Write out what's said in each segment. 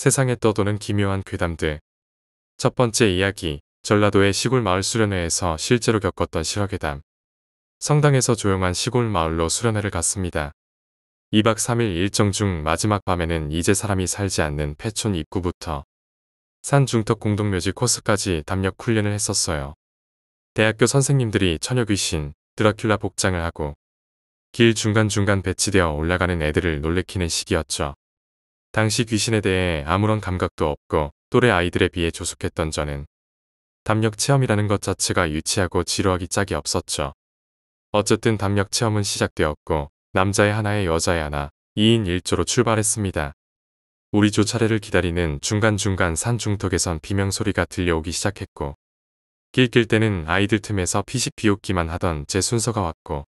세상에 떠도는 기묘한 괴담들. 첫 번째 이야기, 전라도의 시골 마을 수련회에서 실제로 겪었던 실화괴담. 성당에서 조용한 시골 마을로 수련회를 갔습니다. 2박 3일 일정 중 마지막 밤에는 이제 사람이 살지 않는 폐촌 입구부터 산 중턱 공동묘지 코스까지 담력 훈련을 했었어요. 대학교 선생님들이 처녀 귀신, 드라큘라 복장을 하고 길 중간중간 배치되어 올라가는 애들을 놀래키는 시기였죠. 당시 귀신에 대해 아무런 감각도 없고 또래 아이들에 비해 조숙했던 저는 담력 체험이라는 것 자체가 유치하고 지루하기 짝이 없었죠. 어쨌든 담력 체험은 시작되었고 남자애 하나에 여자애 하나 2인 1조로 출발했습니다. 우리 조 차례를 기다리는 중간중간 산 중턱에선 비명소리가 들려오기 시작했고 길 낄 때는 아이들 틈에서 피식 비웃기만 하던 제 순서가 왔고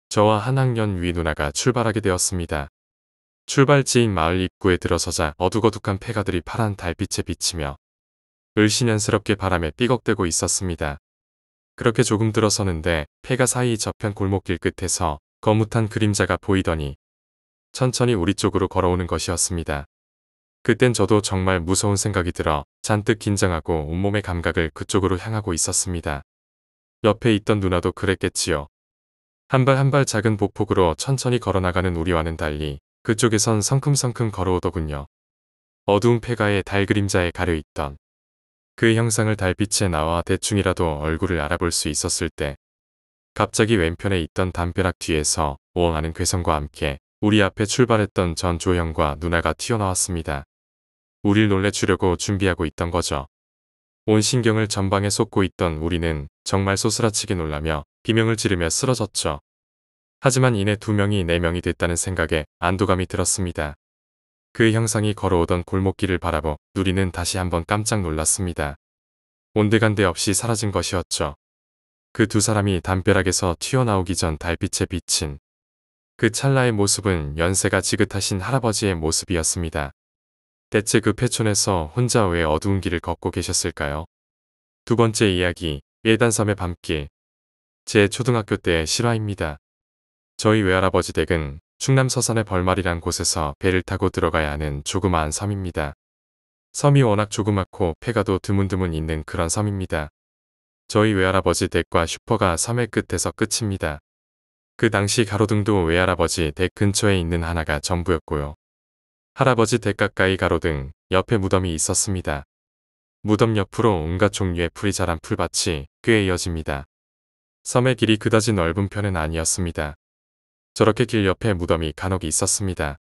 저와 한 학년 위 누나가 출발하게 되었습니다. 출발지인 마을 입구에 들어서자 어둑어둑한 폐가들이 파란 달빛에 비치며 을씨년스럽게 바람에 삐걱대고 있었습니다. 그렇게 조금 들어서는데 폐가 사이 저편 골목길 끝에서 거뭇한 그림자가 보이더니 천천히 우리 쪽으로 걸어오는 것이었습니다. 그땐 저도 정말 무서운 생각이 들어 잔뜩 긴장하고 온몸의 감각을 그쪽으로 향하고 있었습니다. 옆에 있던 누나도 그랬겠지요. 한 발 한 발 작은 보폭으로 천천히 걸어나가는 우리와는 달리 그쪽에선 성큼성큼 걸어오더군요. 어두운 폐가에 달 그림자에 가려있던 그 형상을 달빛에 나와 대충이라도 얼굴을 알아볼 수 있었을 때 갑자기 왼편에 있던 담벼락 뒤에서 오엉하는 괴성과 함께 우리 앞에 출발했던 전 조형과 누나가 튀어나왔습니다. 우릴 놀래주려고 준비하고 있던 거죠. 온 신경을 전방에 쏟고 있던 우리는 정말 소스라치게 놀라며 비명을 지르며 쓰러졌죠. 하지만 이내 2명이 4명이 됐다는 생각에 안도감이 들었습니다. 그 형상이 걸어오던 골목길을 바라보 누리는 다시 한번 깜짝 놀랐습니다. 온데간데 없이 사라진 것이었죠. 그 2사람이 담벼락에서 튀어나오기 전 달빛에 비친 그 찰나의 모습은 연세가 지긋하신 할아버지의 모습이었습니다. 대체 그 폐촌에서 혼자 왜 어두운 길을 걷고 계셨을까요? 두 번째 이야기, 예단섬의 밤길. 제 초등학교 때의 실화입니다. 저희 외할아버지 댁은 충남 서산의 벌말이란 곳에서 배를 타고 들어가야 하는 조그마한 섬입니다. 섬이 워낙 조그맣고 폐가도 드문드문 있는 그런 섬입니다. 저희 외할아버지 댁과 슈퍼가 섬의 끝에서 끝입니다. 그 당시 가로등도 외할아버지 댁 근처에 있는 하나가 전부였고요. 할아버지 댁 가까이 가로등, 옆에 무덤이 있었습니다. 무덤 옆으로 온갖 종류의 풀이 자란 풀밭이 꽤 이어집니다. 섬의 길이 그다지 넓은 편은 아니었습니다. 저렇게 길 옆에 무덤이 간혹 있었습니다.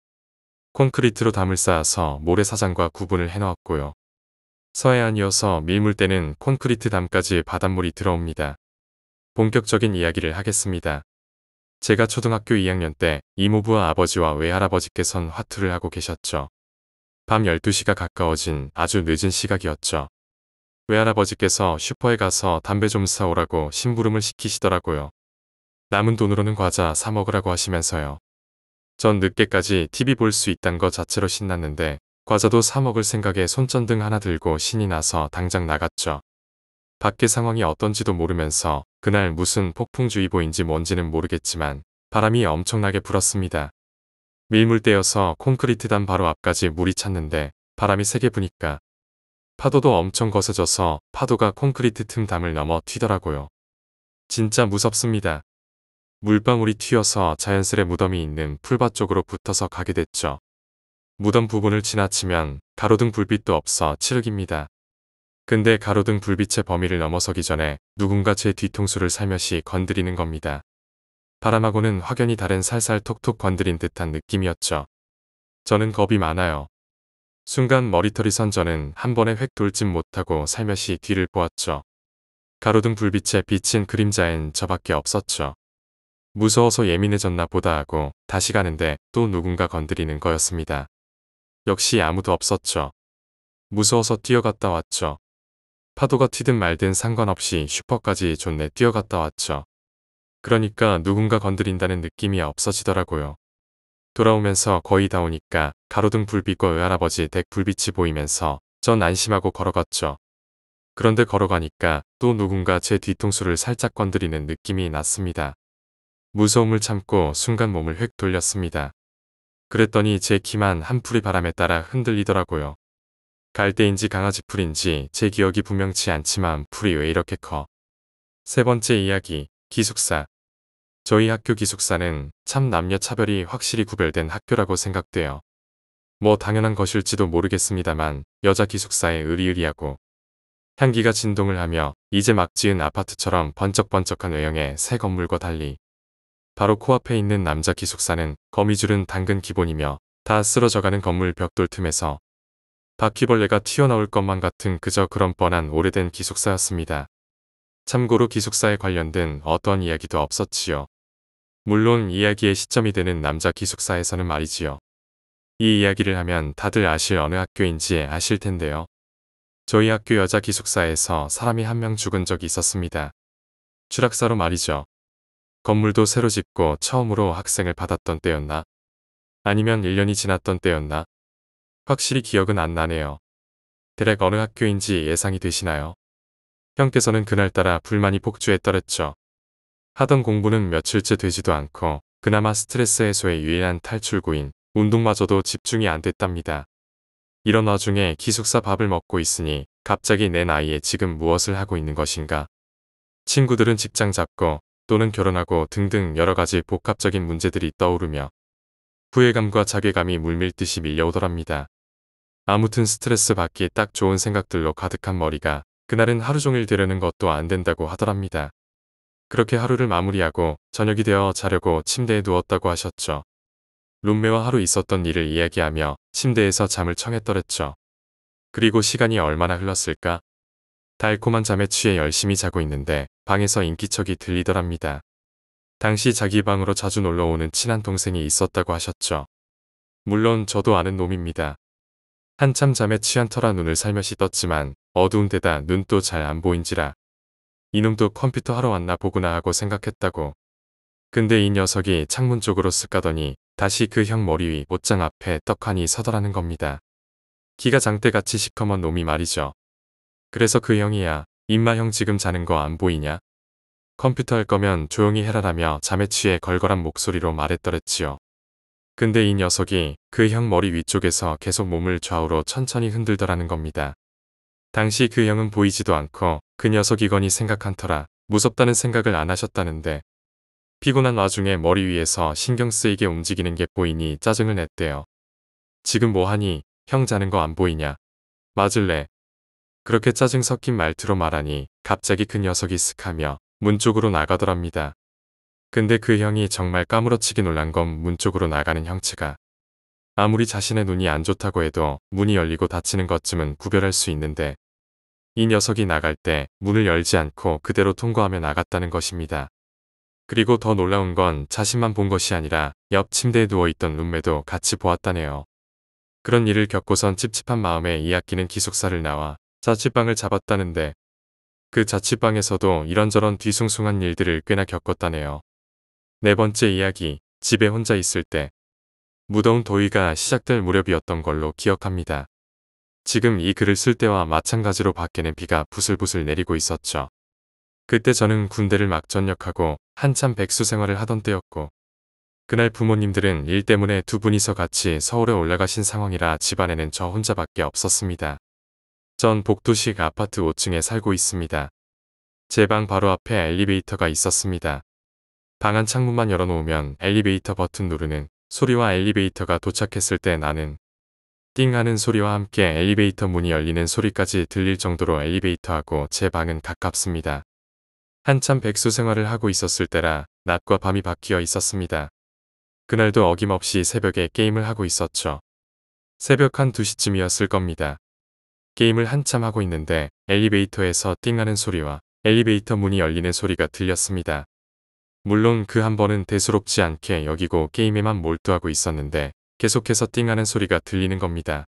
콘크리트로 담을 쌓아서 모래사장과 구분을 해놓았고요. 서해안이어서 밀물 때는 콘크리트 담까지 바닷물이 들어옵니다. 본격적인 이야기를 하겠습니다. 제가 초등학교 2학년 때 이모부와 아버지와 외할아버지께선 화투를 하고 계셨죠. 밤 12시가 가까워진 아주 늦은 시각이었죠. 외할아버지께서 슈퍼에 가서 담배 좀 사오라고 심부름을 시키시더라고요. 남은 돈으로는 과자 사 먹으라고 하시면서요. 전 늦게까지 TV 볼 수 있단 거 자체로 신났는데 과자도 사 먹을 생각에 손전등 하나 들고 신이 나서 당장 나갔죠. 밖의 상황이 어떤지도 모르면서 그날 무슨 폭풍주의보인지 뭔지는 모르겠지만 바람이 엄청나게 불었습니다. 밀물대여서 콘크리트 담 바로 앞까지 물이 찼는데 바람이 세게 부니까 파도도 엄청 거세져서 파도가 콘크리트 틈 담을 넘어 튀더라고요. 진짜 무섭습니다. 물방울이 튀어서 자연스레 무덤이 있는 풀밭 쪽으로 붙어서 가게 됐죠. 무덤 부분을 지나치면 가로등 불빛도 없어 칠흑입니다. 근데 가로등 불빛의 범위를 넘어서기 전에 누군가 제 뒤통수를 살며시 건드리는 겁니다. 바람하고는 확연히 다른 살살 톡톡 건드린 듯한 느낌이었죠. 저는 겁이 많아요. 순간 머리털이 선 저는 한 번에 획 돌진 못하고 살며시 뒤를 보았죠. 가로등 불빛에 비친 그림자엔 저밖에 없었죠. 무서워서 예민해졌나 보다 하고 다시 가는데 또 누군가 건드리는 거였습니다. 역시 아무도 없었죠. 무서워서 뛰어갔다 왔죠. 파도가 튀든 말든 상관없이 슈퍼까지 존내 뛰어갔다 왔죠. 그러니까 누군가 건드린다는 느낌이 없어지더라고요. 돌아오면서 거의 다 오니까 가로등 불빛과 외할아버지 댁 불빛이 보이면서 전 안심하고 걸어갔죠. 그런데 걸어가니까 또 누군가 제 뒤통수를 살짝 건드리는 느낌이 났습니다. 무서움을 참고 순간 몸을 휙 돌렸습니다. 그랬더니 제 키만 한 풀이 바람에 따라 흔들리더라고요. 갈대인지 강아지 풀인지 제 기억이 분명치 않지만 풀이 왜 이렇게 커. 세 번째 이야기, 기숙사. 저희 학교 기숙사는 참 남녀 차별이 확실히 구별된 학교라고 생각돼요. 뭐 당연한 것일지도 모르겠습니다만 여자 기숙사에 으리으리하고 향기가 진동을 하며 이제 막 지은 아파트처럼 번쩍번쩍한 외형의 새 건물과 달리 바로 코앞에 있는 남자 기숙사는 거미줄은 당근 기본이며 다 쓰러져가는 건물 벽돌 틈에서 바퀴벌레가 튀어나올 것만 같은 그저 그런 뻔한 오래된 기숙사였습니다. 참고로 기숙사에 관련된 어떠한 이야기도 없었지요. 물론 이야기의 시점이 되는 남자 기숙사에서는 말이지요. 이 이야기를 하면 다들 아실 어느 학교인지 아실 텐데요. 저희 학교 여자 기숙사에서 사람이 한 명 죽은 적이 있었습니다. 추락사로 말이죠. 건물도 새로 짓고 처음으로 학생을 받았던 때였나? 아니면 1년이 지났던 때였나? 확실히 기억은 안 나네요. 대략 어느 학교인지 예상이 되시나요? 형께서는 그날따라 불만이 폭주해 떨었죠. 하던 공부는 며칠째 되지도 않고 그나마 스트레스 해소의 유일한 탈출구인 운동마저도 집중이 안 됐답니다. 이런 와중에 기숙사 밥을 먹고 있으니 갑자기 내 나이에 지금 무엇을 하고 있는 것인가? 친구들은 직장 잡고 또는 결혼하고 등등 여러가지 복합적인 문제들이 떠오르며 후회감과 자괴감이 물밀듯이 밀려오더랍니다. 아무튼 스트레스 받기 딱 좋은 생각들로 가득한 머리가 그날은 하루 종일 되려는 것도 안 된다고 하더랍니다. 그렇게 하루를 마무리하고 저녁이 되어 자려고 침대에 누웠다고 하셨죠. 룸메와 하루 있었던 일을 이야기하며 침대에서 잠을 청했더랬죠. 그리고 시간이 얼마나 흘렀을까? 달콤한 잠에 취해 열심히 자고 있는데 방에서 인기척이 들리더랍니다. 당시 자기 방으로 자주 놀러오는 친한 동생이 있었다고 하셨죠. 물론 저도 아는 놈입니다. 한참 잠에 취한 터라 눈을 살며시 떴지만 어두운 데다 눈도 잘 안 보인지라 이놈도 컴퓨터 하러 왔나 보구나 하고 생각했다고. 근데 이 녀석이 창문 쪽으로 쓱 가더니 다시 그 형 머리 위 옷장 앞에 떡하니 서더라는 겁니다. 키가 장대같이 시커먼 놈이 말이죠. 그래서 그 형이야, 임마 형 지금 자는 거 안 보이냐? 컴퓨터 할 거면 조용히 해라라며 잠에 취해 걸걸한 목소리로 말했더랬지요. 근데 이 녀석이 그 형 머리 위쪽에서 계속 몸을 좌우로 천천히 흔들더라는 겁니다. 당시 그 형은 보이지도 않고 그 녀석이거니 생각한 터라 무섭다는 생각을 안 하셨다는데 피곤한 와중에 머리 위에서 신경 쓰이게 움직이는 게 보이니 짜증을 냈대요. 지금 뭐하니? 형 자는 거 안 보이냐? 맞을래? 그렇게 짜증 섞인 말투로 말하니 갑자기 그 녀석이 쓱하며 문 쪽으로 나가더랍니다. 근데 그 형이 정말 까무러치게 놀란 건 문 쪽으로 나가는 형체가 아무리 자신의 눈이 안 좋다고 해도 문이 열리고 닫히는 것쯤은 구별할 수 있는데 이 녀석이 나갈 때 문을 열지 않고 그대로 통과하며 나갔다는 것입니다. 그리고 더 놀라운 건 자신만 본 것이 아니라 옆 침대에 누워있던 룸메도 같이 보았다네요. 그런 일을 겪고선 찝찝한 마음에 2학기는 기숙사를 나와 자취방을 잡았다는데 그 자취방에서도 이런저런 뒤숭숭한 일들을 꽤나 겪었다네요. 네 번째 이야기, 집에 혼자 있을 때. 무더운 더위가 시작될 무렵이었던 걸로 기억합니다. 지금 이 글을 쓸 때와 마찬가지로 밖에는 비가 부슬부슬 내리고 있었죠. 그때 저는 군대를 막 전역하고 한참 백수 생활을 하던 때였고 그날 부모님들은 일 때문에 두 분이서 같이 서울에 올라가신 상황이라 집안에는 저 혼자밖에 없었습니다. 전 복도식 아파트 5층에 살고 있습니다. 제 방 바로 앞에 엘리베이터가 있었습니다. 방 안 창문만 열어놓으면 엘리베이터 버튼 누르는 소리와 엘리베이터가 도착했을 때 나는 띵 하는 소리와 함께 엘리베이터 문이 열리는 소리까지 들릴 정도로 엘리베이터하고 제 방은 가깝습니다. 한참 백수 생활을 하고 있었을 때라 낮과 밤이 바뀌어 있었습니다. 그날도 어김없이 새벽에 게임을 하고 있었죠. 새벽 한 2시쯤이었을 겁니다. 게임을 한참 하고 있는데 엘리베이터에서 띵 하는 소리와 엘리베이터 문이 열리는 소리가 들렸습니다. 물론 그 한 번은 대수롭지 않게 여기고 게임에만 몰두하고 있었는데 계속해서 띵하는 소리가 들리는 겁니다.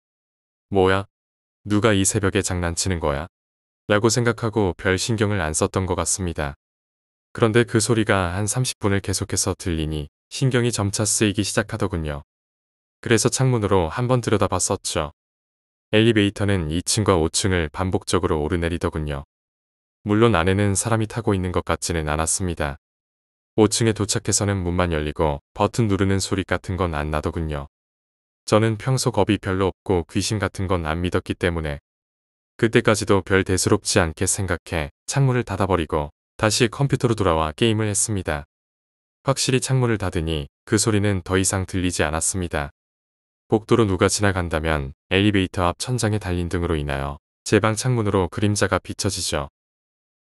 뭐야? 누가 이 새벽에 장난치는 거야? 라고 생각하고 별 신경을 안 썼던 것 같습니다. 그런데 그 소리가 한 30분을 계속해서 들리니 신경이 점차 쓰이기 시작하더군요. 그래서 창문으로 한번 들여다봤었죠. 엘리베이터는 2층과 5층을 반복적으로 오르내리더군요. 물론 안에는 사람이 타고 있는 것 같지는 않았습니다. 5층에 도착해서는 문만 열리고 버튼 누르는 소리 같은 건 안 나더군요. 저는 평소 겁이 별로 없고 귀신 같은 건 안 믿었기 때문에 그때까지도 별 대수롭지 않게 생각해 창문을 닫아버리고 다시 컴퓨터로 돌아와 게임을 했습니다. 확실히 창문을 닫으니 그 소리는 더 이상 들리지 않았습니다. 복도로 누가 지나간다면 엘리베이터 앞 천장에 달린 등으로 인하여 제 방 창문으로 그림자가 비춰지죠.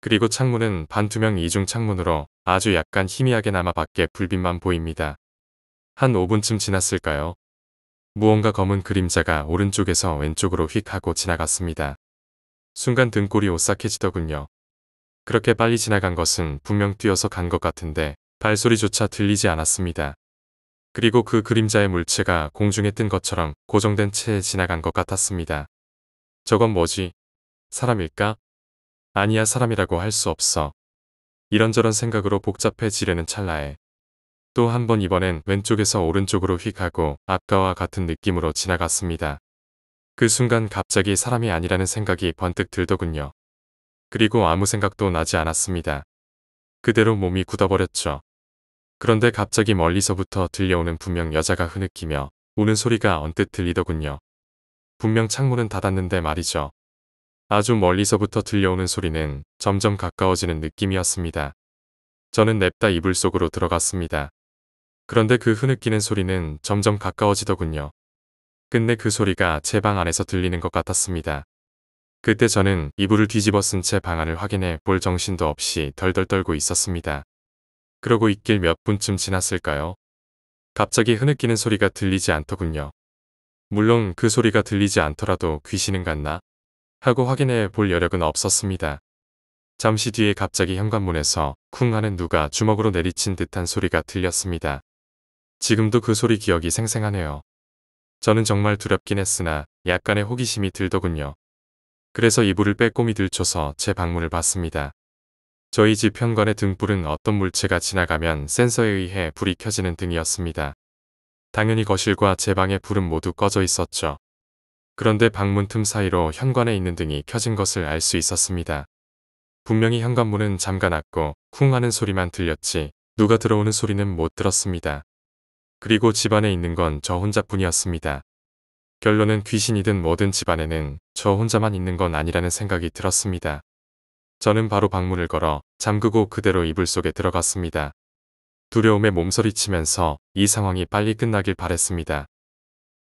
그리고 창문은 반투명 이중 창문으로 아주 약간 희미하게나마 밖에 불빛만 보입니다. 한 5분쯤 지났을까요? 무언가 검은 그림자가 오른쪽에서 왼쪽으로 휙 하고 지나갔습니다. 순간 등골이 오싹해지더군요. 그렇게 빨리 지나간 것은 분명 뛰어서 간 것 같은데 발소리조차 들리지 않았습니다. 그리고 그 그림자의 물체가 공중에 뜬 것처럼 고정된 채 지나간 것 같았습니다. 저건 뭐지? 사람일까? 아니야, 사람이라고 할 수 없어. 이런저런 생각으로 복잡해지려는 찰나에 또 한 번 이번엔 왼쪽에서 오른쪽으로 휙 하고 아까와 같은 느낌으로 지나갔습니다. 그 순간 갑자기 사람이 아니라는 생각이 번뜩 들더군요. 그리고 아무 생각도 나지 않았습니다. 그대로 몸이 굳어버렸죠. 그런데 갑자기 멀리서부터 들려오는 분명 여자가 흐느끼며 우는 소리가 언뜻 들리더군요. 분명 창문은 닫았는데 말이죠. 아주 멀리서부터 들려오는 소리는 점점 가까워지는 느낌이었습니다. 저는 냅다 이불 속으로 들어갔습니다. 그런데 그 흐느끼는 소리는 점점 가까워지더군요. 끝내 그 소리가 제 방 안에서 들리는 것 같았습니다. 그때 저는 이불을 뒤집어 쓴 채 방 안을 확인해 볼 정신도 없이 덜덜 떨고 있었습니다. 그러고 있길 몇 분쯤 지났을까요? 갑자기 흐느끼는 소리가 들리지 않더군요. 물론 그 소리가 들리지 않더라도 귀신은 같나? 하고 확인해 볼 여력은 없었습니다. 잠시 뒤에 갑자기 현관문에서 쿵 하는 누가 주먹으로 내리친 듯한 소리가 들렸습니다. 지금도 그 소리 기억이 생생하네요. 저는 정말 두렵긴 했으나 약간의 호기심이 들더군요. 그래서 이불을 빼꼼히 들춰서 제 방문을 봤습니다. 저희 집 현관의 등불은 어떤 물체가 지나가면 센서에 의해 불이 켜지는 등이었습니다. 당연히 거실과 제 방의 불은 모두 꺼져 있었죠. 그런데 방문 틈 사이로 현관에 있는 등이 켜진 것을 알 수 있었습니다. 분명히 현관문은 잠가놨고 쿵 하는 소리만 들렸지 누가 들어오는 소리는 못 들었습니다. 그리고 집안에 있는 건 저 혼자뿐이었습니다. 결론은 귀신이든 뭐든 집안에는 저 혼자만 있는 건 아니라는 생각이 들었습니다. 저는 바로 방문을 걸어 잠그고 그대로 이불 속에 들어갔습니다. 두려움에 몸서리치면서 이 상황이 빨리 끝나길 바랬습니다.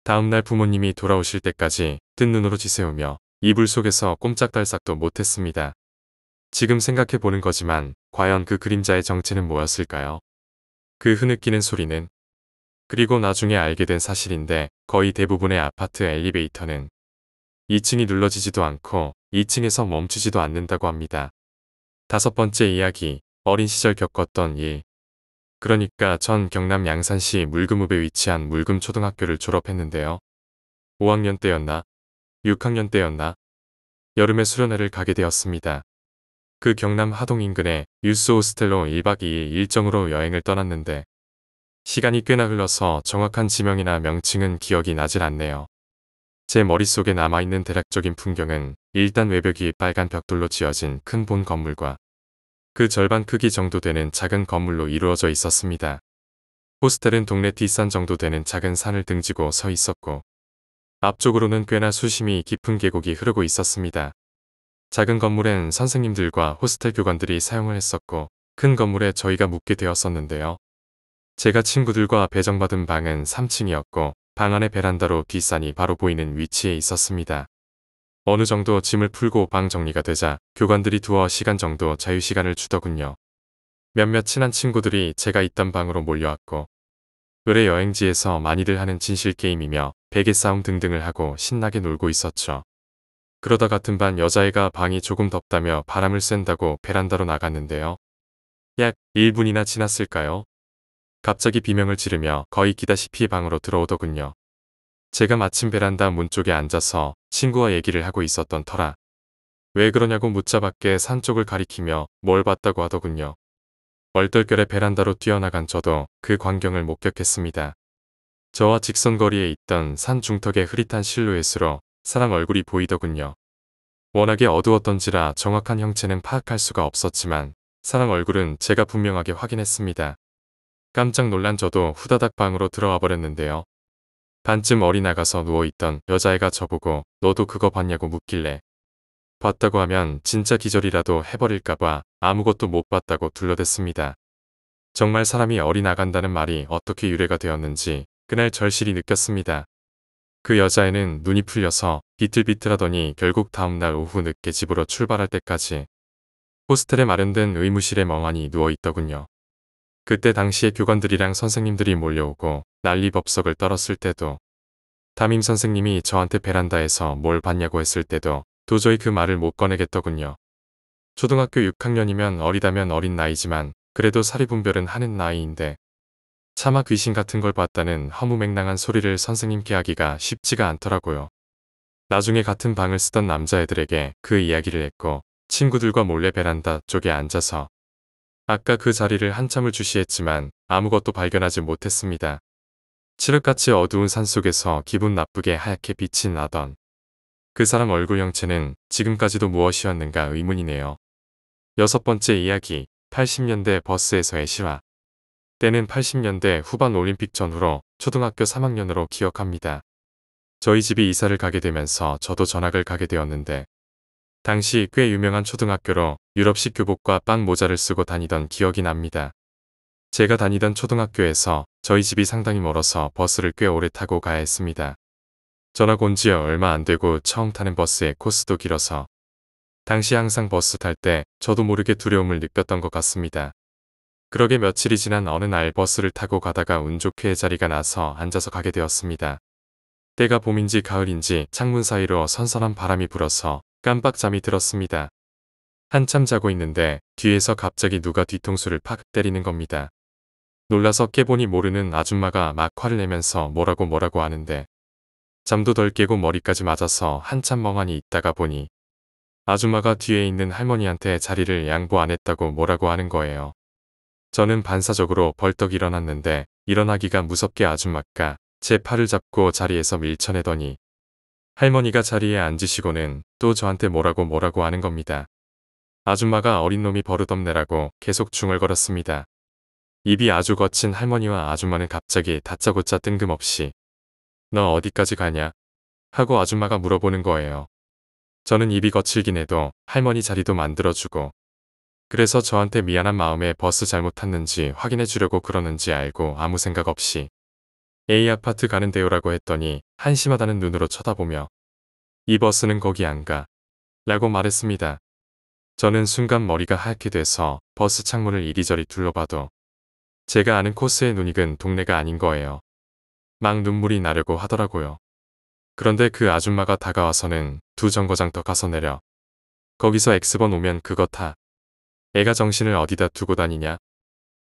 다음날 부모님이 돌아오실 때까지 뜬 눈으로 지새우며 이불 속에서 꼼짝달싹도 못했습니다. 지금 생각해보는 거지만 과연 그 그림자의 정체는 뭐였을까요? 그 흐느끼는 소리는? 그리고 나중에 알게 된 사실인데 거의 대부분의 아파트 엘리베이터는 2층이 눌러지지도 않고 2층에서 멈추지도 않는다고 합니다. 5번째 이야기, 어린 시절 겪었던 일. 그러니까 전 경남 양산시 물금읍에 위치한 물금초등학교를 졸업했는데요. 5학년 때였나? 6학년 때였나? 여름에 수련회를 가게 되었습니다. 그 경남 하동 인근의 유스 호스텔로 1박 2일 일정으로 여행을 떠났는데 시간이 꽤나 흘러서 정확한 지명이나 명칭은 기억이 나질 않네요. 제 머릿속에 남아있는 대략적인 풍경은 일단 외벽이 빨간 벽돌로 지어진 큰 본 건물과 그 절반 크기 정도 되는 작은 건물로 이루어져 있었습니다. 호스텔은 동네 뒷산 정도 되는 작은 산을 등지고 서 있었고 앞쪽으로는 꽤나 수심이 깊은 계곡이 흐르고 있었습니다. 작은 건물엔 선생님들과 호스텔 교관들이 사용을 했었고 큰 건물에 저희가 묵게 되었었는데요. 제가 친구들과 배정받은 방은 3층이었고 방 안의 베란다로 뒷산이 바로 보이는 위치에 있었습니다. 어느 정도 짐을 풀고 방 정리가 되자 교관들이 두어 시간 정도 자유시간을 주더군요. 몇몇 친한 친구들이 제가 있던 방으로 몰려왔고 의뢰 여행지에서 많이들 하는 진실게임이며 베개싸움 등등을 하고 신나게 놀고 있었죠. 그러다 같은 반 여자애가 방이 조금 덥다며 바람을 쐰다고 베란다로 나갔는데요. 약 1분이나 지났을까요? 갑자기 비명을 지르며 거의 기다시피 방으로 들어오더군요. 제가 마침 베란다 문 쪽에 앉아서 친구와 얘기를 하고 있었던 터라 왜 그러냐고 묻자 밖에 산 쪽을 가리키며 뭘 봤다고 하더군요. 얼떨결에 베란다로 뛰어나간 저도 그 광경을 목격했습니다. 저와 직선거리에 있던 산 중턱의 흐릿한 실루엣으로 사람 얼굴이 보이더군요. 워낙에 어두웠던지라 정확한 형체는 파악할 수가 없었지만 사람 얼굴은 제가 분명하게 확인했습니다. 깜짝 놀란 저도 후다닥 방으로 들어와 버렸는데요. 반쯤 얼이 나가서 누워있던 여자애가 저보고 너도 그거 봤냐고 묻길래 봤다고 하면 진짜 기절이라도 해버릴까봐 아무것도 못 봤다고 둘러댔습니다. 정말 사람이 얼이 나간다는 말이 어떻게 유래가 되었는지 그날 절실히 느꼈습니다. 그 여자애는 눈이 풀려서 비틀비틀하더니 결국 다음날 오후 늦게 집으로 출발할 때까지 호스텔에 마련된 의무실에 멍하니 누워있더군요. 그때 당시에 교관들이랑 선생님들이 몰려오고 난리법석을 떨었을 때도, 담임 선생님이 저한테 베란다에서 뭘 봤냐고 했을 때도 도저히 그 말을 못 꺼내겠더군요. 초등학교 6학년이면 어리다면 어린 나이지만 그래도 사리분별은 하는 나이인데 차마 귀신 같은 걸 봤다는 허무맹랑한 소리를 선생님께 하기가 쉽지가 않더라고요. 나중에 같은 방을 쓰던 남자애들에게 그 이야기를 했고 친구들과 몰래 베란다 쪽에 앉아서 아까 그 자리를 한참을 주시했지만 아무것도 발견하지 못했습니다. 칠흑같이 어두운 산속에서 기분 나쁘게 하얗게 빛이 나던 그 사람 얼굴 형체는 지금까지도 무엇이었는가 의문이네요. 6번째 이야기, 80년대 버스에서의 실화. 때는 80년대 후반 올림픽 전후로 초등학교 3학년으로 기억합니다. 저희 집이 이사를 가게 되면서 저도 전학을 가게 되었는데 당시 꽤 유명한 초등학교로 유럽식 교복과 빵 모자를 쓰고 다니던 기억이 납니다. 제가 다니던 초등학교에서 저희 집이 상당히 멀어서 버스를 꽤 오래 타고 가야 했습니다. 전학 온 지 얼마 안 되고 처음 타는 버스의 코스도 길어서 당시 항상 버스 탈 때 저도 모르게 두려움을 느꼈던 것 같습니다. 그러게 며칠이 지난 어느 날 버스를 타고 가다가 운 좋게 자리가 나서 앉아서 가게 되었습니다. 때가 봄인지 가을인지 창문 사이로 선선한 바람이 불어서 깜빡 잠이 들었습니다. 한참 자고 있는데 뒤에서 갑자기 누가 뒤통수를 팍 때리는 겁니다. 놀라서 깨보니 모르는 아줌마가 막 화를 내면서 뭐라고 하는데 잠도 덜 깨고 머리까지 맞아서 한참 멍하니 있다가 보니 아줌마가 뒤에 있는 할머니한테 자리를 양보 안 했다고 뭐라고 하는 거예요. 저는 반사적으로 벌떡 일어났는데 일어나기가 무섭게 아줌마가 제 팔을 잡고 자리에서 밀쳐내더니 할머니가 자리에 앉으시고는 또 저한테 뭐라고 하는 겁니다. 아줌마가 어린 놈이 버릇없네라고 계속 중얼거렸습니다. 입이 아주 거친 할머니와 아줌마는 갑자기 다짜고짜 뜬금없이 너 어디까지 가냐? 하고 아줌마가 물어보는 거예요. 저는 입이 거칠긴 해도 할머니 자리도 만들어주고 그래서 저한테 미안한 마음에 버스 잘못 탔는지 확인해 주려고 그러는지 알고 아무 생각 없이 A 아파트 가는데요라고 했더니 한심하다는 눈으로 쳐다보며 이 버스는 거기 안 가 라고 말했습니다. 저는 순간 머리가 하얗게 돼서 버스 창문을 이리저리 둘러봐도 제가 아는 코스의 눈 익은 동네가 아닌 거예요. 막 눈물이 나려고 하더라고요. 그런데 그 아줌마가 다가와서는 두 정거장 더 가서 내려. 거기서 X번 오면 그거 타. 애가 정신을 어디다 두고 다니냐?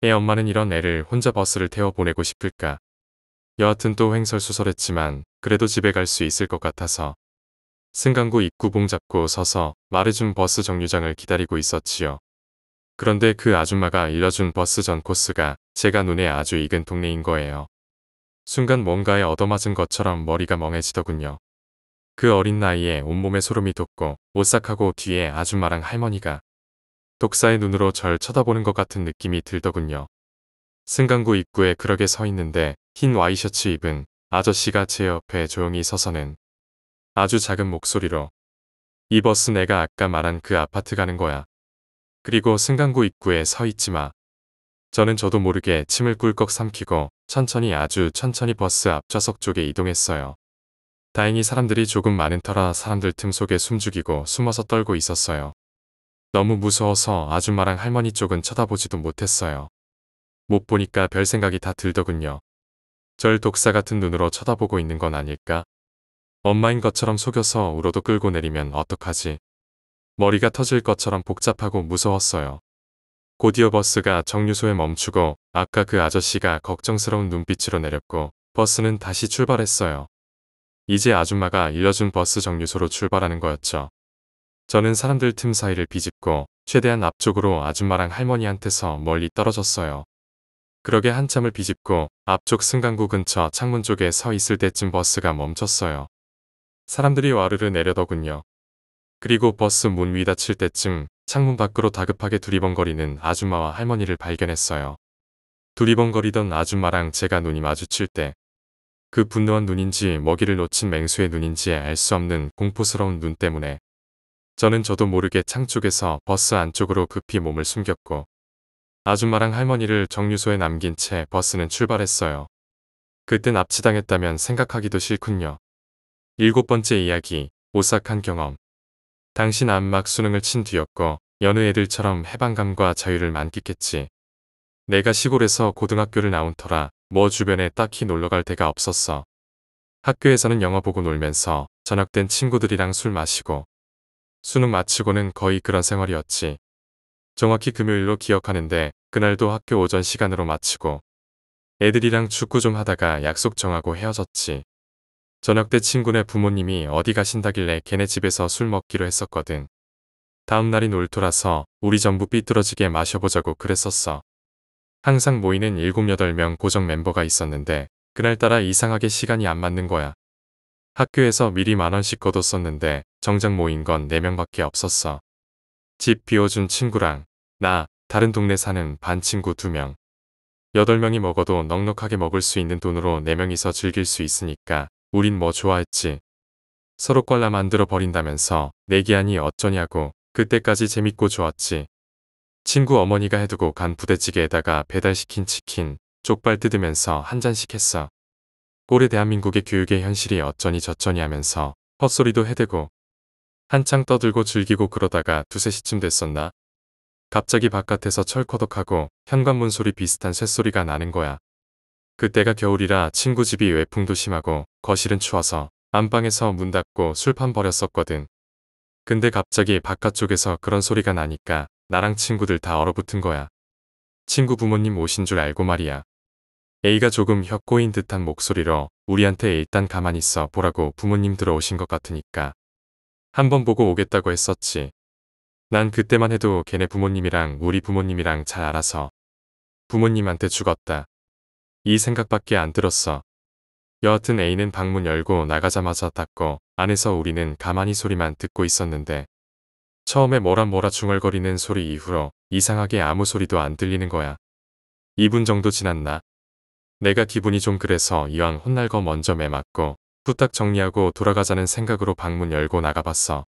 애 엄마는 이런 애를 혼자 버스를 태워 보내고 싶을까? 여하튼 또 횡설수설했지만 그래도 집에 갈 수 있을 것 같아서 승강구 입구 봉 잡고 서서 말해준 버스 정류장을 기다리고 있었지요. 그런데 그 아줌마가 일러준 버스 전 코스가 제가 눈에 아주 익은 동네인 거예요. 순간 뭔가에 얻어맞은 것처럼 머리가 멍해지더군요. 그 어린 나이에 온몸에 소름이 돋고 오싹하고 뒤에 아줌마랑 할머니가 독사의 눈으로 절 쳐다보는 것 같은 느낌이 들더군요. 승강구 입구에 그러게 서 있는데 흰 와이셔츠 입은 아저씨가 제 옆에 조용히 서서는 아주 작은 목소리로 이 버스 내가 아까 말한 그 아파트 가는 거야. 그리고 승강구 입구에 서 있지 마. 저도 모르게 침을 꿀꺽 삼키고 아주 천천히 버스 앞좌석 쪽에 이동했어요. 다행히 사람들이 조금 많은 터라 사람들 틈 속에 숨죽이고 숨어서 떨고 있었어요. 너무 무서워서 아줌마랑 할머니 쪽은 쳐다보지도 못했어요. 못 보니까 별 생각이 다 들더군요. 절 독사 같은 눈으로 쳐다보고 있는 건 아닐까? 엄마인 것처럼 속여서 울어도 끌고 내리면 어떡하지? 머리가 터질 것처럼 복잡하고 무서웠어요. 곧이어 버스가 정류소에 멈추고 아까 그 아저씨가 걱정스러운 눈빛으로 내렸고 버스는 다시 출발했어요. 이제 아줌마가 일러준 버스 정류소로 출발하는 거였죠. 저는 사람들 틈 사이를 비집고 최대한 앞쪽으로 아줌마랑 할머니한테서 멀리 떨어졌어요. 그러게 한참을 비집고 앞쪽 승강구 근처 창문 쪽에 서 있을 때쯤 버스가 멈췄어요. 사람들이 와르르 내려더군요. 그리고 버스 문 위 닫힐 때쯤 창문 밖으로 다급하게 두리번거리는 아줌마와 할머니를 발견했어요. 두리번거리던 아줌마랑 제가 눈이 마주칠 때 그 분노한 눈인지 먹이를 놓친 맹수의 눈인지 알 수 없는 공포스러운 눈 때문에 저도 모르게 창 쪽에서 버스 안쪽으로 급히 몸을 숨겼고 아줌마랑 할머니를 정류소에 남긴 채 버스는 출발했어요. 그땐 납치당했다면 생각하기도 싫군요. 7번째 이야기, 오싹한 경험. 당신 암막 수능을 친 뒤였고 여느 애들처럼 해방감과 자유를 만끽했지. 내가 시골에서 고등학교를 나온 터라 뭐 주변에 딱히 놀러갈 데가 없었어. 학교에서는 영화 보고 놀면서 저녁 땐 친구들이랑 술 마시고 수능 마치고는 거의 그런 생활이었지. 정확히 금요일로 기억하는데 그날도 학교 오전 시간으로 마치고 애들이랑 축구 좀 하다가 약속 정하고 헤어졌지. 저녁 때 친구네 부모님이 어디 가신다길래 걔네 집에서 술 먹기로 했었거든. 다음 날이 놀토라서 우리 전부 삐뚤어지게 마셔보자고 그랬었어. 항상 모이는 7, 8명 고정 멤버가 있었는데 그날따라 이상하게 시간이 안 맞는 거야. 학교에서 미리 10,000원씩 걷었었는데 정작 모인 건 4명밖에 없었어. 집 비워준 친구랑 나, 다른 동네 사는 반 친구 2명. 8명이 먹어도 넉넉하게 먹을 수 있는 돈으로 4명이서 즐길 수 있으니까 우린 뭐 좋아했지. 서로 꼴라 만들어 버린다면서 내기하니 어쩌냐고. 그때까지 재밌고 좋았지. 친구 어머니가 해두고 간 부대찌개에다가 배달시킨 치킨, 족발 뜯으면서 한 잔씩 했어. 꼴의 대한민국의 교육의 현실이 어쩌니 저쩌니 하면서 헛소리도 해대고 한창 떠들고 즐기고 그러다가 2, 3시쯤 됐었나? 갑자기 바깥에서 철커덕하고 현관문 소리 비슷한 쇳소리가 나는 거야. 그때가 겨울이라 친구 집이 외풍도 심하고 거실은 추워서 안방에서 문 닫고 술판 벌였었거든. 근데 갑자기 바깥쪽에서 그런 소리가 나니까 나랑 친구들 다 얼어붙은 거야. 친구 부모님 오신 줄 알고 말이야. A가 조금 혀 꼬인 듯한 목소리로 우리한테 일단 가만히 있어 보라고 부모님 들어오신 것 같으니까 한번 보고 오겠다고 했었지. 난 그때만 해도 걔네 부모님이랑 우리 부모님이랑 잘 알아서 부모님한테 죽었다. 이 생각밖에 안 들었어. 여하튼 A는 방문 열고 나가자마자 닫고 안에서 우리는 가만히 소리만 듣고 있었는데 처음에 뭐라 중얼거리는 소리 이후로 이상하게 아무 소리도 안 들리는 거야. 2분 정도 지났나? 내가 기분이 좀 그래서 이왕 혼날 거 먼저 매맞고 후딱 정리하고 돌아가자는 생각으로 방문 열고 나가봤어.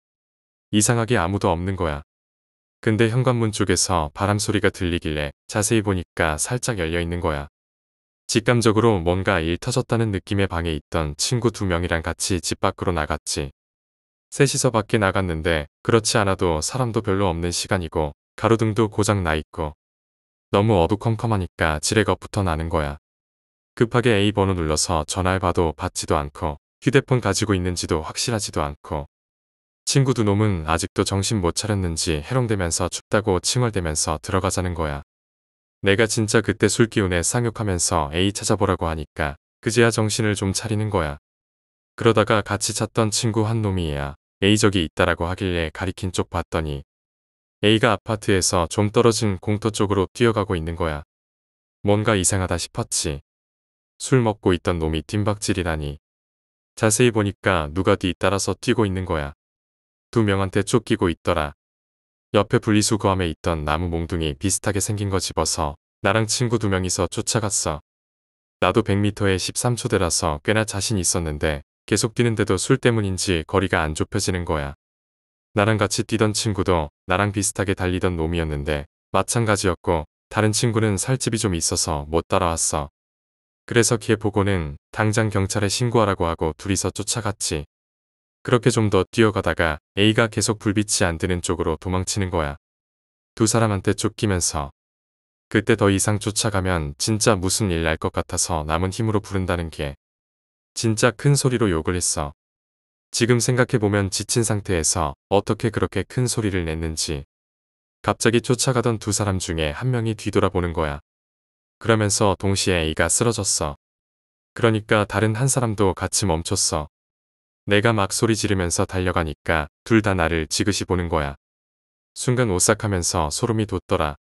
이상하게 아무도 없는 거야. 근데 현관문 쪽에서 바람 소리가 들리길래 자세히 보니까 살짝 열려 있는 거야. 직감적으로 뭔가 일 터졌다는 느낌의 방에 있던 친구 2명이랑 같이 집 밖으로 나갔지. 셋이서 밖에 나갔는데 그렇지 않아도 사람도 별로 없는 시간이고 가로등도 고장 나 있고 너무 어두컴컴하니까 지레겁부터 나는 거야. 급하게 A 번호 눌러서 전화해봐도 받지도 않고 휴대폰 가지고 있는지도 확실하지도 않고 친구 2놈은 아직도 정신 못 차렸는지 해롱대면서 춥다고 칭얼대면서 들어가자는 거야. 내가 진짜 그때 술기운에 쌍욕하면서 A 찾아보라고 하니까 그제야 정신을 좀 차리는 거야. 그러다가 같이 잤던 친구 한 놈이 얘야. A 저기 있다라고 하길래 가리킨 쪽 봤더니 A가 아파트에서 좀 떨어진 공터 쪽으로 뛰어가고 있는 거야. 뭔가 이상하다 싶었지. 술 먹고 있던 놈이 뒷박질이라니. 자세히 보니까 누가 뒤따라서 뛰고 있는 거야. 2명한테 쫓기고 있더라. 옆에 분리수거함에 있던 나무 몽둥이 비슷하게 생긴 거 집어서 나랑 친구 2명이서 쫓아갔어. 나도 100m에 13초대라서 꽤나 자신 있었는데 계속 뛰는데도 술 때문인지 거리가 안 좁혀지는 거야. 나랑 같이 뛰던 친구도 나랑 비슷하게 달리던 놈이었는데 마찬가지였고 다른 친구는 살집이 좀 있어서 못 따라왔어. 그래서 걔 보고는 당장 경찰에 신고하라고 하고 둘이서 쫓아갔지. 그렇게 좀 더 뛰어가다가 A가 계속 불빛이 안 드는 쪽으로 도망치는 거야. 2사람한테 쫓기면서. 그때 더 이상 쫓아가면 진짜 무슨 일 날 것 같아서 남은 힘으로 부른다는 게 진짜 큰 소리로 욕을 했어. 지금 생각해보면 지친 상태에서 어떻게 그렇게 큰 소리를 냈는지. 갑자기 쫓아가던 2사람 중에 한 명이 뒤돌아보는 거야. 그러면서 동시에 A가 쓰러졌어. 그러니까 다른 한 사람도 같이 멈췄어. 내가 막 소리 지르면서 달려가니까 둘 다 나를 지그시 보는 거야. 순간 오싹하면서 소름이 돋더라.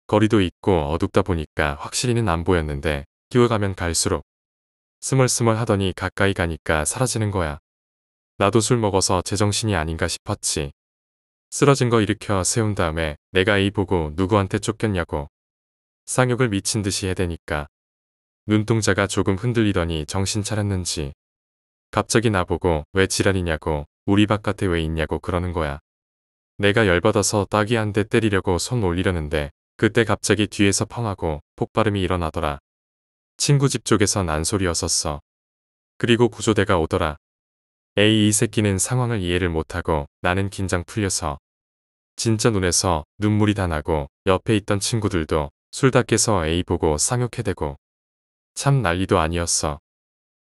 거리도 있고 어둡다 보니까 확실히는 안 보였는데 뛰어가면 갈수록 스멀스멀 하더니 가까이 가니까 사라지는 거야. 나도 술 먹어서 제정신이 아닌가 싶었지. 쓰러진 거 일으켜 세운 다음에 내가 A 보고 누구한테 쫓겼냐고 쌍욕을 미친 듯이 해대니까 눈동자가 조금 흔들리더니 정신 차렸는지 갑자기 나보고 왜 지랄이냐고 우리 바깥에 왜 있냐고 그러는 거야. 내가 열받아서 따귀 한 대 때리려고 손 올리려는데 그때 갑자기 뒤에서 펑하고 폭발음이 일어나더라. 친구 집 쪽에서 난 소리였었어. 그리고 구조대가 오더라. 에이 이 새끼는 상황을 이해를 못하고 나는 긴장 풀려서 진짜 눈에서 눈물이 다 나고 옆에 있던 친구들도 술 다 깨서 에이 보고 쌍욕해대고 참 난리도 아니었어.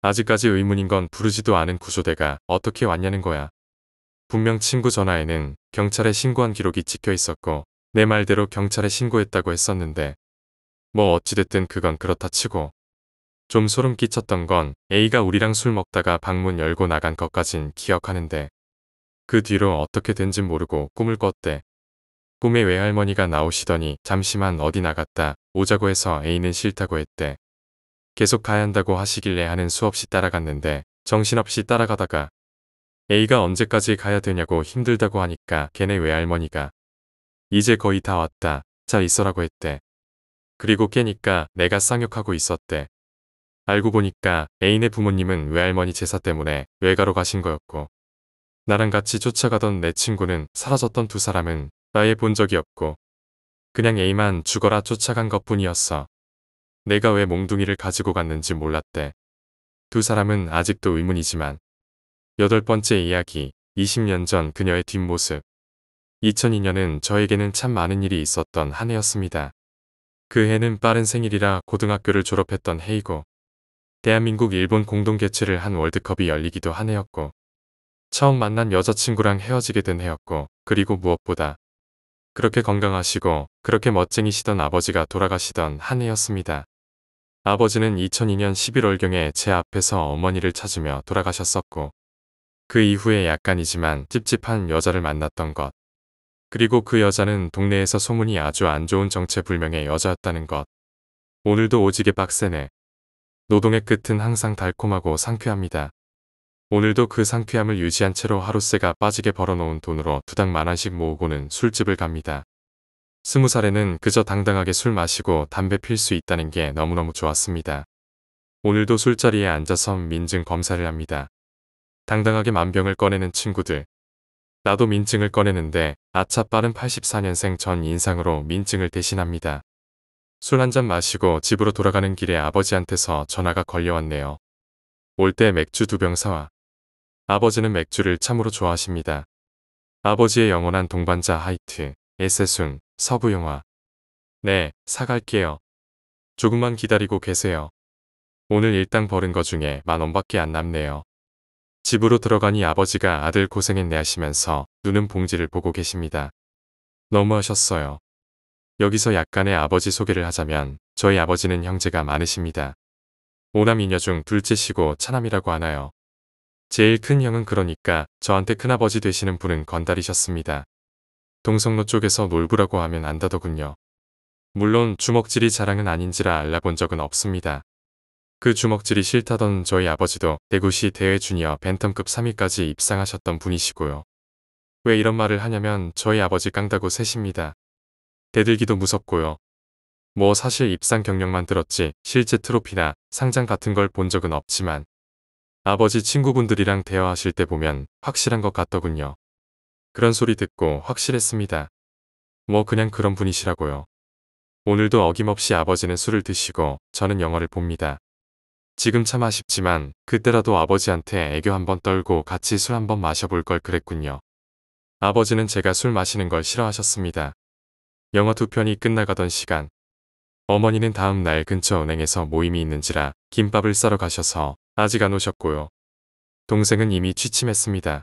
아직까지 의문인 건 부르지도 않은 구조대가 어떻게 왔냐는 거야. 분명 친구 전화에는 경찰에 신고한 기록이 찍혀 있었고 내 말대로 경찰에 신고했다고 했었는데 뭐 어찌됐든 그건 그렇다 치고 좀 소름 끼쳤던 건 A가 우리랑 술 먹다가 방문 열고 나간 것까진 기억하는데 그 뒤로 어떻게 된진 모르고 꿈을 꿨대. 꿈에 외할머니가 나오시더니 잠시만 어디 나갔다 오자고 해서 A는 싫다고 했대. 계속 가야 한다고 하시길래 하는 수없이 따라갔는데 정신없이 따라가다가 A가 언제까지 가야 되냐고 힘들다고 하니까 걔네 외할머니가 이제 거의 다 왔다. 잘 있어라고 했대. 그리고 깨니까 내가 쌍욕하고 있었대. 알고 보니까 애인의 부모님은 외할머니 제사 때문에 외가로 가신 거였고 나랑 같이 쫓아가던 내 친구는 사라졌던 두 사람은 아예 본 적이 없고 그냥 A만 죽어라 쫓아간 것뿐이었어. 내가 왜 몽둥이를 가지고 갔는지 몰랐대. 두 사람은 아직도 의문이지만 8번째 이야기 20년 전 그녀의 뒷모습 2002년은 저에게는 참 많은 일이 있었던 한 해였습니다. 그 해는 빠른 생일이라 고등학교를 졸업했던 해이고 대한민국 일본 공동 개최를 한 월드컵이 열리기도 한 해였고 처음 만난 여자친구랑 헤어지게 된 해였고 그리고 무엇보다 그렇게 건강하시고 그렇게 멋쟁이시던 아버지가 돌아가시던 한 해였습니다. 아버지는 2002년 11월경에 제 앞에서 어머니를 찾으며 돌아가셨었고 그 이후에 약간이지만 찝찝한 여자를 만났던 것 그리고 그 여자는 동네에서 소문이 아주 안 좋은 정체불명의 여자였다는 것. 오늘도 오지게 빡세네. 노동의 끝은 항상 달콤하고 상쾌합니다. 오늘도 그 상쾌함을 유지한 채로 하루새가 빠지게 벌어놓은 돈으로 두당 10,000원씩 모으고는 술집을 갑니다. 20살에는 그저 당당하게 술 마시고 담배 필 수 있다는 게 너무너무 좋았습니다. 오늘도 술자리에 앉아서 민증 검사를 합니다. 당당하게 만병을 꺼내는 친구들. 나도 민증을 꺼내는데 아차 빠른 84년생 전 인상으로 민증을 대신합니다. 술 한잔 마시고 집으로 돌아가는 길에 아버지한테서 전화가 걸려왔네요. 올 때 맥주 2병 사와. 아버지는 맥주를 참으로 좋아하십니다. 아버지의 영원한 동반자 하이트, 에세순, 서부영화. 네, 사갈게요. 조금만 기다리고 계세요. 오늘 일당 벌은 거 중에 10,000원밖에 안 남네요. 집으로 들어가니 아버지가 아들 고생했네 하시면서 누는 봉지를 보고 계십니다. 너무하셨어요. 여기서 약간의 아버지 소개를 하자면 저희 아버지는 형제가 많으십니다. 5남 2녀 중 둘째시고 차남이라고 하나요. 제일 큰 형은 그러니까 저한테 큰아버지 되시는 분은 건달이셨습니다. 동성로 쪽에서 놀부라고 하면 안다더군요. 물론 주먹질이 자랑은 아닌지라 알아본 적은 없습니다. 그 주먹질이 싫다던 저희 아버지도 대구시 대회 주니어 벤텀급 3위까지 입상하셨던 분이시고요. 왜 이런 말을 하냐면 저희 아버지 깡다구 셋입니다. 대들기도 무섭고요. 뭐 사실 입상 경력만 들었지 실제 트로피나 상장 같은 걸 본 적은 없지만 아버지 친구분들이랑 대화하실 때 보면 확실한 것 같더군요. 그런 소리 듣고 확실했습니다. 뭐 그냥 그런 분이시라고요. 오늘도 어김없이 아버지는 술을 드시고 저는 영화를 봅니다. 지금 참 아쉽지만 그때라도 아버지한테 애교 한번 떨고 같이 술 한번 마셔볼 걸 그랬군요. 아버지는 제가 술 마시는 걸 싫어하셨습니다. 영화 2편이 끝나가던 시간 어머니는 다음 날 근처 은행에서 모임이 있는지라 김밥을 싸러 가셔서 아직 안 오셨고요. 동생은 이미 취침했습니다.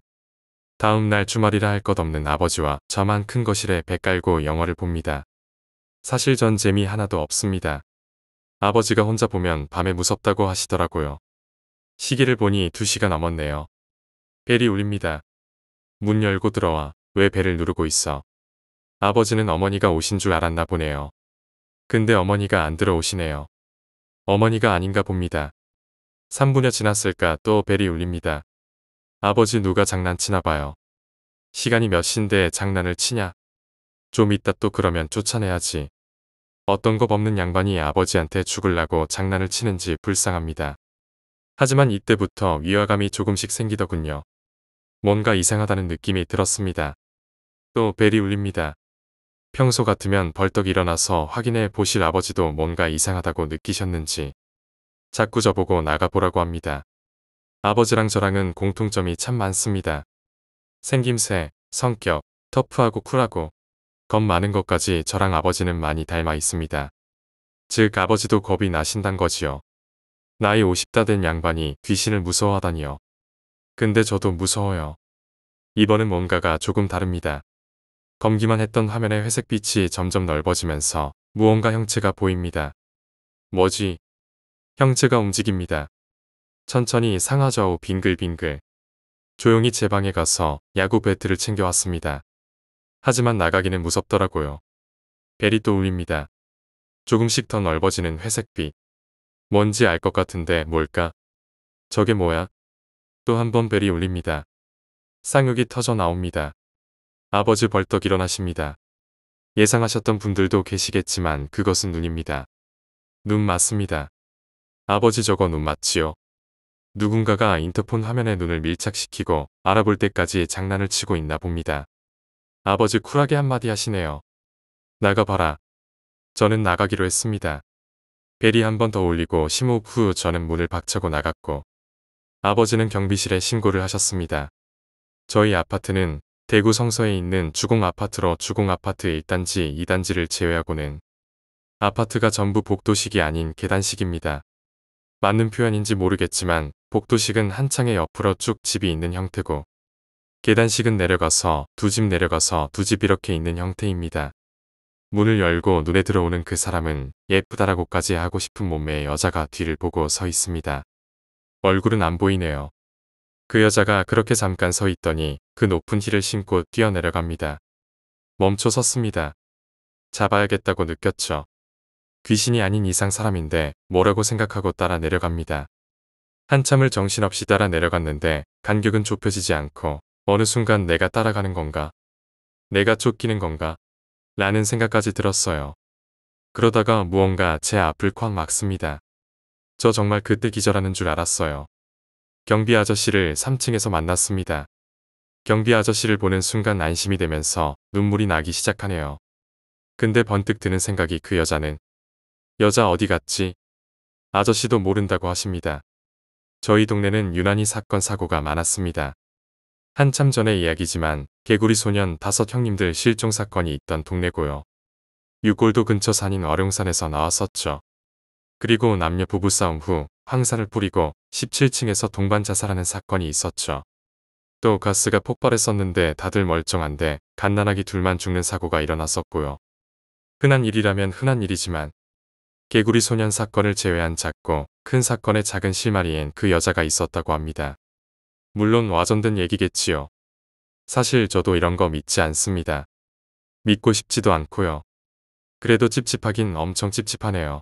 다음 날 주말이라 할 것 없는 아버지와 저만 큰 거실에 배 깔고 영화를 봅니다. 사실 전 재미 하나도 없습니다. 아버지가 혼자 보면 밤에 무섭다고 하시더라고요. 시계를 보니 2시가 넘었네요. 벨이 울립니다. 문 열고 들어와. 왜 벨을 누르고 있어? 아버지는 어머니가 오신 줄 알았나 보네요. 근데 어머니가 안 들어오시네요. 어머니가 아닌가 봅니다. 3분여 지났을까 또 벨이 울립니다. 아버지 누가 장난치나 봐요. 시간이 몇 시인데 장난을 치냐? 좀 이따 또 그러면 쫓아내야지. 어떤 것 없는 양반이 아버지한테 죽을라고 장난을 치는지 불쌍합니다. 하지만 이때부터 위화감이 조금씩 생기더군요. 뭔가 이상하다는 느낌이 들었습니다. 또 벨이 울립니다. 평소 같으면 벌떡 일어나서 확인해 보실 아버지도 뭔가 이상하다고 느끼셨는지 자꾸 저보고 나가보라고 합니다. 아버지랑 저랑은 공통점이 참 많습니다. 생김새, 성격, 터프하고 쿨하고 겁 많은 것까지 저랑 아버지는 많이 닮아 있습니다. 즉 아버지도 겁이 나신단 거지요. 나이 50다 된 양반이 귀신을 무서워하다니요. 근데 저도 무서워요. 이번은 뭔가가 조금 다릅니다. 검기만 했던 화면의 회색빛이 점점 넓어지면서 무언가 형체가 보입니다. 뭐지? 형체가 움직입니다. 천천히 상하좌우 빙글빙글. 조용히 제 방에 가서 야구 배트를 챙겨왔습니다. 하지만 나가기는 무섭더라고요. 벨이 또 울립니다. 조금씩 더 넓어지는 회색빛. 뭔지 알 것 같은데 뭘까? 저게 뭐야? 또 한 번 벨이 울립니다. 쌍욕이 터져 나옵니다. 아버지 벌떡 일어나십니다. 예상하셨던 분들도 계시겠지만 그것은 눈입니다. 눈 맞습니다. 아버지 저거 눈 맞지요? 누군가가 인터폰 화면에 눈을 밀착시키고 알아볼 때까지 장난을 치고 있나 봅니다. 아버지 쿨하게 한마디 하시네요. 나가봐라. 저는 나가기로 했습니다. 벨이 한 번 더 울리고 심호흡 후 저는 문을 박차고 나갔고 아버지는 경비실에 신고를 하셨습니다. 저희 아파트는 대구 성서에 있는 주공아파트로 주공아파트 1단지, 2단지를 제외하고는 아파트가 전부 복도식이 아닌 계단식입니다. 맞는 표현인지 모르겠지만 복도식은 한 창의 옆으로 쭉 집이 있는 형태고 계단식은 내려가서 두 집 내려가서 두 집 이렇게 있는 형태입니다. 문을 열고 눈에 들어오는 그 사람은 예쁘다라고까지 하고 싶은 몸매의 여자가 뒤를 보고 서 있습니다. 얼굴은 안 보이네요. 그 여자가 그렇게 잠깐 서 있더니 그 높은 힐을 신고 뛰어내려갑니다. 멈춰 섰습니다. 잡아야겠다고 느꼈죠. 귀신이 아닌 이상 사람인데 뭐라고 생각하고 따라 내려갑니다. 한참을 정신없이 따라 내려갔는데 간격은 좁혀지지 않고 어느 순간 내가 따라가는 건가? 내가 쫓기는 건가? 라는 생각까지 들었어요. 그러다가 무언가 제 앞을 콱 막습니다. 저 정말 그때 기절하는 줄 알았어요. 경비 아저씨를 3층에서 만났습니다. 경비 아저씨를 보는 순간 안심이 되면서 눈물이 나기 시작하네요. 근데 번뜩 드는 생각이 그 여자는 여자 어디 갔지? 아저씨도 모른다고 하십니다. 저희 동네는 유난히 사건 사고가 많았습니다. 한참 전의 이야기지만 개구리 소년 5 형님들 실종 사건이 있던 동네고요. 유골도 근처 산인 어룡산에서 나왔었죠. 그리고 남녀 부부싸움 후 황사를 뿌리고 17층에서 동반 자살하는 사건이 있었죠. 또 가스가 폭발했었는데 다들 멀쩡한데 갓난아기 둘만 죽는 사고가 일어났었고요. 흔한 일이라면 흔한 일이지만 개구리 소년 사건을 제외한 작고 큰 사건의 작은 실마리엔 그 여자가 있었다고 합니다. 물론 와전된 얘기겠지요. 사실 저도 이런 거 믿지 않습니다. 믿고 싶지도 않고요. 그래도 찝찝하긴 엄청 찝찝하네요.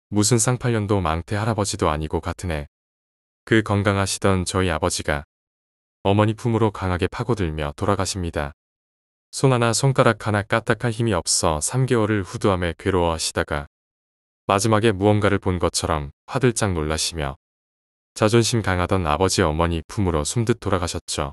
무슨 쌍팔년도 망태 할아버지도 아니고 같은 애. 그 건강하시던 저희 아버지가 어머니 품으로 강하게 파고들며 돌아가십니다. 손 하나 손가락 하나 까딱할 힘이 없어 3개월을 후두암에 괴로워하시다가 마지막에 무언가를 본 것처럼 화들짝 놀라시며 자존심 강하던 아버지 어머니 품으로 숨듯 돌아가셨죠.